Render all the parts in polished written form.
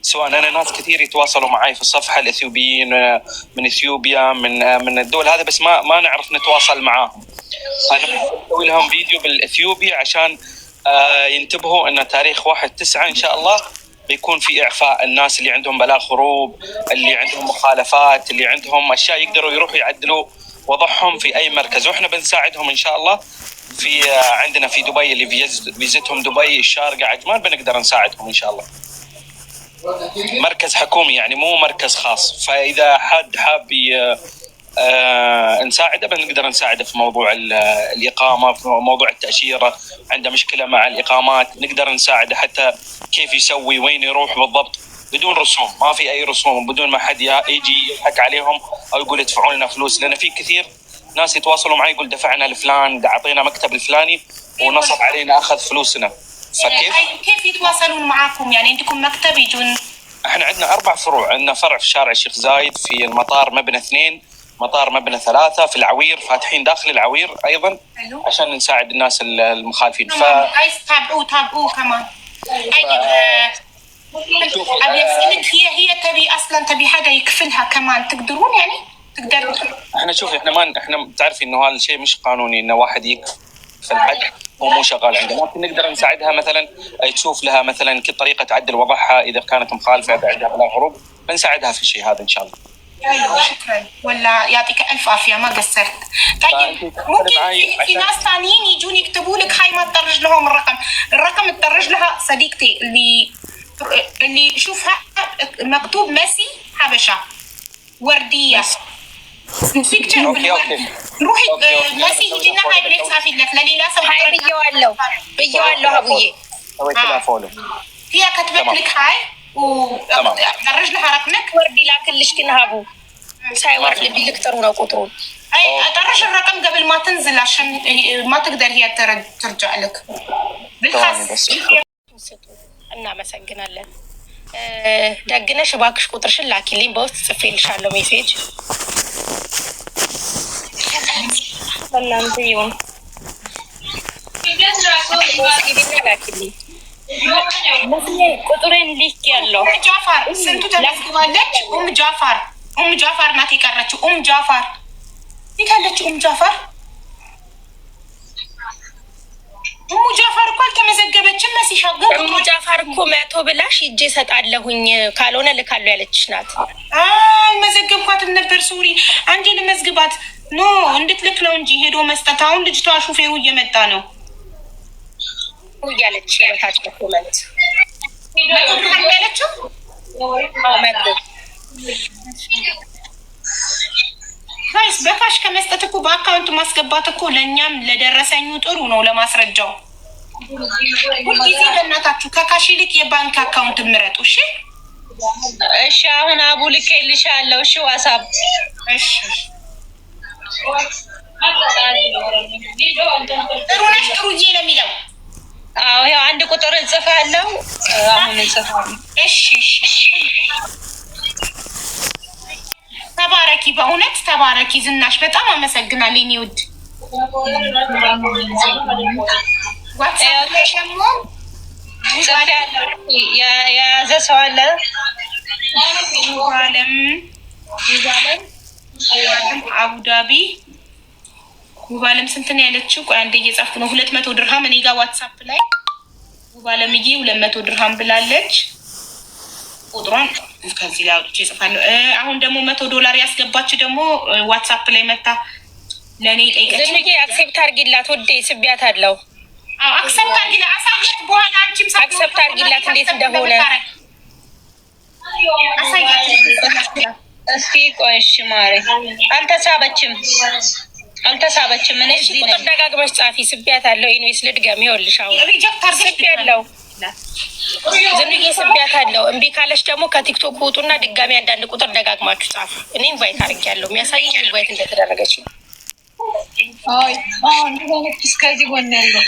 سواء انا ناس كثير يتواصلوا معي في الصفحه الاثيوبيين من اثيوبيا من الدول هذه، بس ما نعرف نتواصل معاهم. انا بسوي لهم فيديو بالاثيوبي عشان ينتبهوا ان تاريخ 1/9 ان شاء الله بيكون في اعفاء الناس اللي عندهم بلاغ هروب، اللي عندهم مخالفات، اللي عندهم اشياء يقدروا يروحوا يعدلوا وضعهم في اي مركز، واحنا بنساعدهم ان شاء الله. في عندنا في دبي اللي فيزتهم دبي الشارقة عجمان بنقدر نساعدهم ان شاء الله. مركز حكومي يعني مو مركز خاص، فاذا حد حاب نساعده بنقدر نساعده في موضوع الإقامة، في موضوع التأشيرة، عنده مشكلة مع الإقامات نقدر نساعده حتى كيف يسوي، وين يروح بالضبط بدون رسوم، ما في أي رسوم، بدون ما حد يجي يضحك عليهم أو يقول ادفعوا لنا فلوس. لأن في كثير ناس يتواصلوا معي يقول دفعنا لفلان، أعطينا مكتب الفلاني ونصب علينا أخذ فلوسنا. كيف يتواصلون معاكم؟ يعني عندكم مكتب يجون؟ احنا عندنا 4 فروع. عندنا فرع في شارع الشيخ زايد، في المطار مبنى 2، مطار مبنى 3، في العوير فاتحين داخل العوير ايضا عشان نساعد الناس المخالفين. عايز تابعوه كمان. ابي اسالك، هي تبي اصلا تبي حدا يكفلها كمان، تقدرون يعني تقدروا؟ احنا شوفي احنا تعرفي انه هذا الشيء مش قانوني انه واحد يكفل حد هو مو شغال عندنا، لكن نقدر نساعدها مثلا تشوف لها مثلا كيف طريقه تعدل وضعها اذا كانت مخالفه عندها بلاغ هروب، بنساعدها في الشيء هذا ان شاء الله. ايوه شكرا، ولا يعطيك الف عافيه ما قصرت. طيب ممكن في ناس ثانيين يجون يكتبوا لك هاي ما تطرج لهم الرقم تطرج لها صديقتي اللي شوفها مكتوب ميسي حبشه ورديه فيك اوكي روحي ميسي يجي لنا هاي بليت صافي لك لليلا هاي بيو ابوي سويت لها فولو، هي كتبت لك هاي ودرج لها رقمك وردي لا كلش كنهابو ساي ورد اللي يكترون قطرون. اي ادرج الرقم قبل ما تنزل عشان ما تقدر هي ترجع لك بالخاص. እናመሰግናለን። ደግነሽ እባክሽ ቁጥርሽን ላኪልኝ በውስጥ ጽፌልሻለሁ ሜሴጅ እናንተ ይሁን ቁጥሬን ልክ ያለው ጃፋር ስንቱ ተመዝግባለች? ጃፋር ናት የቀረችው። ጃፋር የታለች? ጃፋር ጃፋር እኮ አልተመዘገበችም። መሲሻ ጃፋር እኮ 100 ብላሽ ሂጄ እሰጣለሁኝ ካልሆነ ልካለሁ ያለችሽ ናት። መዘገብኳትም ነበር። ሱሪ አንዴ ልመዝግባት ኖ እንድትልክ ነው እንጂ ሄዶ መስጠት። አሁን ልጅቷ ሹፌሩ እየመጣ ነው እያለች በታች ኮመንት ያለችው ጋይስ በካሽ ከመስጠት እኮ በአካውንት ማስገባት እኮ ለእኛም ለደረሰኙ ጥሩ ነው ለማስረጃው። ሁልጊዜ በእናታችሁ ከካሽ ይልቅ የባንክ አካውንት ምረጡ። እሺ አሁን አቡ ልኬልሻለሁ። እሺ ዋትስአፕ እሺ ጥሩ ነሽ ጥሩዬ ነው የሚለው። አዎ ያው አንድ ቁጥር እንጽፋለሁ አሁን እንጽፋለሁ። እሺ ተባረኪ፣ በእውነት ተባረኪ ዝናሽ። በጣም አመሰግናለሁ የኔ ውድ። ዋትስአፕ ላይ ደግሞ የያዘ ሰው አለ። ውባለም አቡዳቢ ውባለም ስንት ነው ያለችው? ቆይ አንዴ እየጻፍኩ ነው። 200 ድርሃም እኔ ጋር ዋትስአፕ ላይ ውባለምዬ 200 ድርሃም ብላለች። ቁጥሯን ከዚህ ላይ አውጥቼ እጽፋለሁ። አሁን ደግሞ $100 ያስገባች ደግሞ ዋትስአፕ ላይ መታ ለእኔ ጠይቀች። ዝምዬ አክሴፕት አድርጊላት ወዴ ስቢያታለሁ። አክሰፕት አድርጊላት አሳያት። በኋላ አንቺም አክሰፕት አድርጊላት እንዴት እንደሆነ አሳያት። እስኪ ቆይ እሺ ማሬ አልተሳበችም። እኔ እዚህ ቁጥር ደጋግመሽ ጻፊ ስቢያታለሁ። ኢንዌስ ልድገም ይኸውልሽ አሁን ሪጀክት አድርገሽ ስቢያለሁ ዝምዬ ስቢያታለሁ። እምቢ ካለሽ ደግሞ ከቲክቶክ ውጡና ድጋሚ አንዳንድ ቁጥር ደጋግማችሁ ጻፉ። እኔ ኢንቫይት አድርጌያለሁ። የሚያሳየኝ ኢንቫይት እንደተደረገች ነው። አይ አሁን እንደሆነች እስከዚህ ጎን ያለው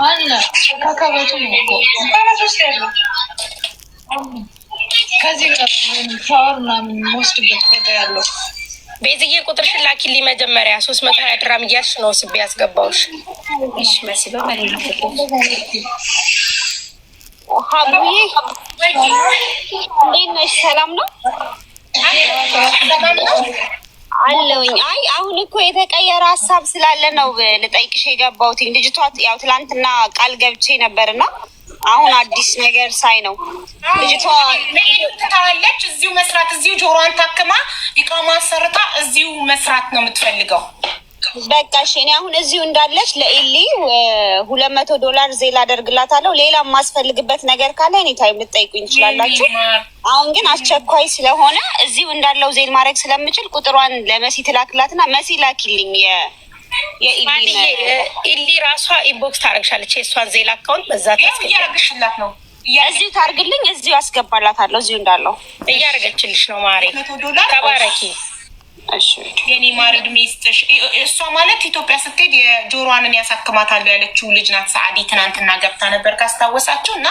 አለ ከከበቱ ነው ባለሶስት ያለው ከዚህ ጋር ሻወር ምናምን ወስድበት ወደ ያለው ቤዝዬ ቁጥርሽን ላኪልኝ መጀመሪያ 320 ድራም እያልሽ ነው ስቤ ያስገባውሽ። እሺ መሲ በመለኝ ሀቡዬ እንዴት ነሽ? ሰላም ነው አለውኝ። አይ አሁን እኮ የተቀየረ ሀሳብ ስላለ ነው ልጠይቅሽ የገባሁት። ልጅቷ ያው ትላንትና ቃል ገብቼ ነበርና አሁን አዲስ ነገር ሳይ ነው ልጅቷ ትታለች። እዚሁ መስራት እዚሁ ጆሮዋን ታክማ ኢቃማ ሰርታ እዚሁ መስራት ነው የምትፈልገው። በቃ እሺ፣ እኔ አሁን እዚሁ እንዳለች ለኢሊ $200 ዜል አደርግላታለሁ። ሌላ የማስፈልግበት ነገር ካለ እኔ ታይም ልጠይቁኝ ትችላላችሁ። አሁን ግን አስቸኳይ ስለሆነ እዚሁ እንዳለው ዜል ማድረግ ስለምችል ቁጥሯን ለመሲ ትላክላትና መሲ ላኪልኝ ኢሊ ራሷ ኢንቦክስ ታረግሻለች። የእሷን ዜል አካውንት በዛ እያረግሽላት ነው። እዚሁ ታርግልኝ፣ እዚሁ አስገባላታለሁ። እዚሁ እንዳለው እያረገችልሽ ነው። ማሬ ተባረኪ። እሺ የኔ ማር እድሜ ይስጥሽ። እሷ ማለት ኢትዮጵያ ስትሄድ የጆሮዋንን ያሳክማታል ያለችው ልጅ ናት። ሰዓዲ ትናንትና ገብታ ነበር ካስታወሳችሁ። እና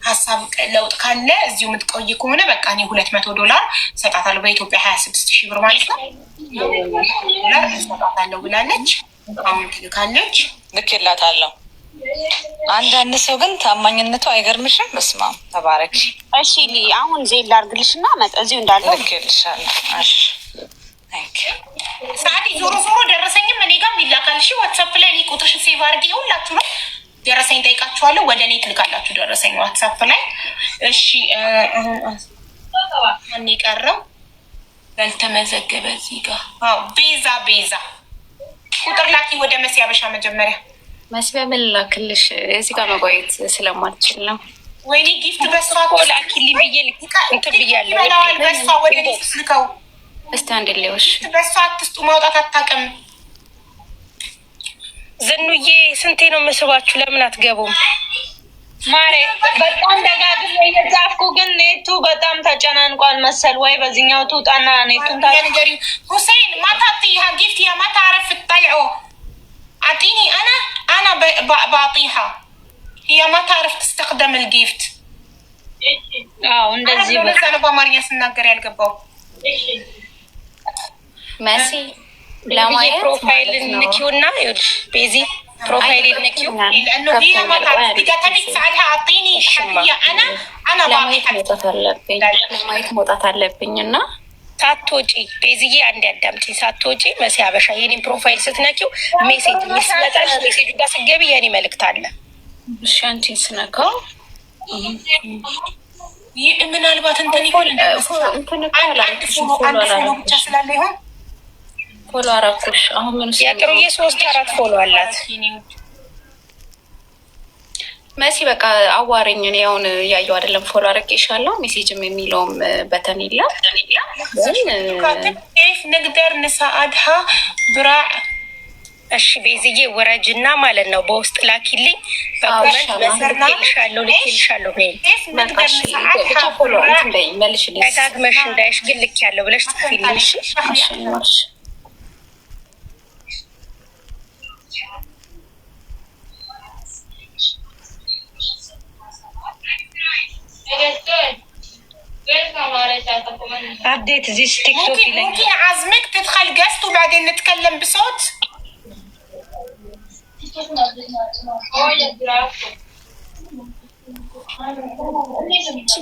ሀሳብ ለውጥ ካለ እዚሁ የምትቆይ ከሆነ በቃ እኔ $200 ሰጣታለሁ። በኢትዮጵያ 26,000 ብር ማለት ነው። $200 ሰጣታለሁ ብላለች። አሁን ትልካለች። ልክላታለሁ። አንዳንድ ሰው ግን ታማኝነቱ አይገርምሽም? በስመ አብ ተባረክ። እሺ አሁን ዜል ላድርግልሽና እዚሁ እንዳለው ልክልሻለሁ። እሺ ሰዓዲ ዞሮ ዞሮ ደረሰኝም እኔ ጋር ይላካል። እሺ ዋትሳፕ ላይ እኔ ቁጥርሽን ሴቭ አድርጌ ሁላችሁ ነው ደረሰኝ ጠይቃችኋለሁ። ወደ እኔ ትልካላችሁ ደረሰኝ ዋትሳፕ ላይ። እሺ እኔ ቀረው ያልተመዘገበ እዚህ ጋር ቤዛ ቁጥር ላኪ ወደ መሲ አበሻ። መጀመሪያ መሲ በምን ላክልሽ? እዚህ ጋር መቆየት ስለማልችል ነው። ወይኔ ጊፍት በሷ ላኪልኝ ብዬ እንትን ብያለሁ። በሷ ወደ እኔ ስልከው እስቲ አንድ ሌዎች በሷ አትስጡ፣ ማውጣት አታውቅም። ዝኑዬ ስንቴ ነው መስባችሁ? ለምን አትገቡም? ማሬ በጣም ደጋግሜ እየጻፍኩ ግን ኔቱ በጣም ተጨናንቋል መሰል። ወይ በዚህኛው ትውጣና ኔቱን ታገሪ። ሁሴን ማታ አጥይሃ ጊፍት ያ ማታ عرف تطيعه اعطيني انا بعطيها هي ما تعرف تستخدم الجيفت. እንደዚህ በዛ በአማርኛ ስናገር ያልገባው መሲ ለማየት ፕሮፋይል ንኪውና ይኸውልሽ ቤዚ ፕሮፋይል ንኪው لانه هي ما تعرف كتبت ساعتها اعطيني حقيقه انا ለማየት መውጣት አለብኝና ሳትወጪ ቤዚዬ አንድ ያዳምጪ። ሳትወጪ መሲ አበሻ የኔን ፕሮፋይል ስትነኪው ሜሴጅ ይስመጣል። ሜሴጁ ጋር ስትገቢ የኔ መልእክት አለ። እሺ አንቺን ስነካው ምናልባት እንትን ይሆን ብቻ ስላለ ይሆን ፎሎ አረኩሽ። አሁን ምን የጥሩዬ 3-4 ፎሎ አላት መሲ። በቃ አዋሪኝ። እኔ አሁን እያየሁ አይደለም። ፎሎ አረቄሻለሁ። ሜሴጅም የሚለውም በተን የለም። كيف نقدر نساعدها براع? እሺ ቤዝዬ ወረጅና ማለት ነው በውስጥ ላኪልኝ። በኮመንት ልኬልሻለሁ። كيف نقدر نساعدها براع? ደጋግመሽ እንዳይሽ ግን ልክ ያለው ብለሽ ትጽፊልኝ። እሺ ابديت زي تيك توك. ممكن اعزمك تدخل جست وبعدين نتكلم بصوت.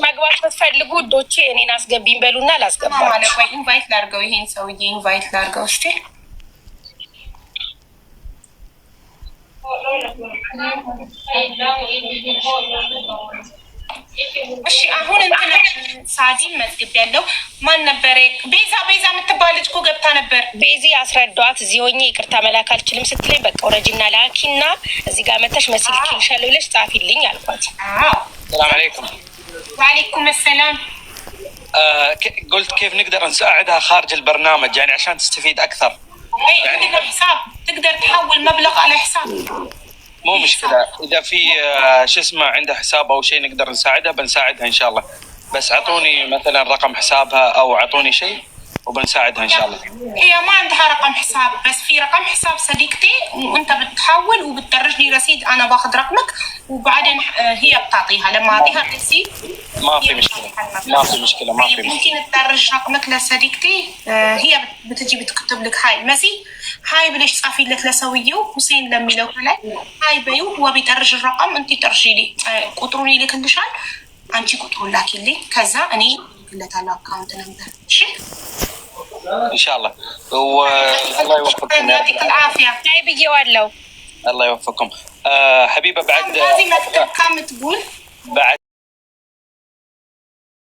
መግባት ስትፈልጉ ውዶቼ እኔን አስገቢኝ በሉና ላስገባችሁ። ወይ ኢንቫይት ላድርገው፣ ይሄን ሰውዬ ኢንቫይት ላድርገው። እስቲ እሺ አሁን እንትን ሳዲን መዝግብ ያለው ማን ነበረ? ቤዛ የምትባል ልጅ እኮ ገብታ ነበር። ቤዚ አስረዳዋት። እዚህ ሆኜ ይቅርታ መላክ አልችልም ስትለኝ በቃ ወረጅና ላኪና እዚህ ጋር መተሽ መሲል ልክልሻለሁ ብለሽ ጻፊልኝ አልኳት። السلام عليكم. وعليكم السلام. قلت كيف نقدر نساعدها خارج البرنامج يعني عشان تستفيد اكثر. عندنا حساب تقدر تحول مبلغ على حساب. مو مشكلة، إذا في شو اسمه عنده حساب أو شيء نقدر نساعدها بنساعدها إن شاء الله. بس أعطوني مثلا رقم حسابها أو أعطوني شيء وبنساعدها إن شاء الله. هي ما عندها رقم حساب، بس في رقم حساب صديقتي وأنت بتحول وبتدرج لي رصيد. أنا باخذ رقمك وبعدين هي بتعطيها. لما أعطيها الرصيد ما في مشكلة. ممكن تدرج رقمك لصديقتي، هي بتجي بتكتب لك هاي مسي هاي بلش تصافي لك لسويه حسين لمي لو هاي بيو هو بيدرج الرقم، أنت ترجي لي قطروني لك انتشال አንቺ ቁጥሩን ላኪልኝ ከዛ እኔ ለታለው አካውንት ነበር እሺ ኢንሻአላህ والله يوفقكم يعطيك العافيه ላይ ብዬዋለሁ الله يوفقكم حبيبه بعد لازم كم تقول بعد